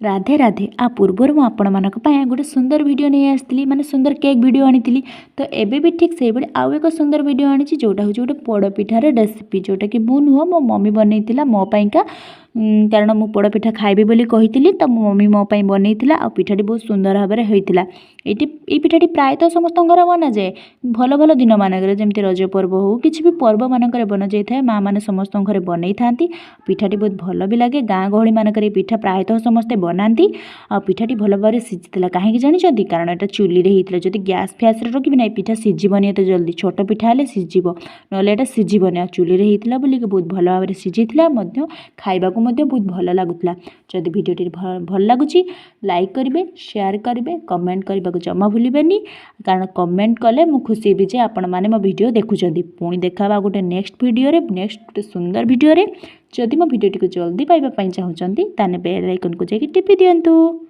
राधे राधे आ पूर्वर मु आपणमानक पई गोटे सुंदर वीडियो नहीं आसती माने सुंदर केक वीडियो आनी तो एबे भी ठीक से भाई आउ एक सुंदर वीडियो आनी जोटा हूँ गोटे पोड़पिठार रेसिपी जोटा कि मु नुह मो मम्मी बनईला मो पाइका कारण मु पोड़पिठा खाइबी बोली कही तो मो मम्मी मो पाई बनईला आ पिठाटी बहुत सुंदर भाव में होता ये पिठाटी प्रायतः समस्त घर बना जाए भल भल दिन मानक जमी रज पर्व हो कि भी पर्व मानक बना जाए माँ मैंने समस्त घर बनई था पिठाटी बहुत भल भी लगे गाँ गहली मानक पिठा प्रायतः समस्ते बनाती आ पिठाटी भल भाव में सीझी कहीं जानते कारण यहाँ चुली होता जब गैस फैस रखी ना पिठा सीझीबनी एत जल्दी छोट पिठा हेल्ले सीझीब ना सीझीबनी आ चुली होता बोलिक बहुत भल भाव में सीझी खाइबा बहुत भल लगुला जदि भिडियोटी भल लगुच लाइक करेंगे शेयर करेंगे कमेंट करने को जमा भूलें कारण कमेंट कले मु खुशी भी जे आपण मैंने मो वीडियो देखुं पुणी देखा गोटे नेक्स्ट वीडियो नेक्स्ट गोटे सुंदर वीडियो जदि मो वीडियोटी को जल्दी पाइबा चाहूँगी ताने बेल आइकन को जाकि टिपि दियंतु।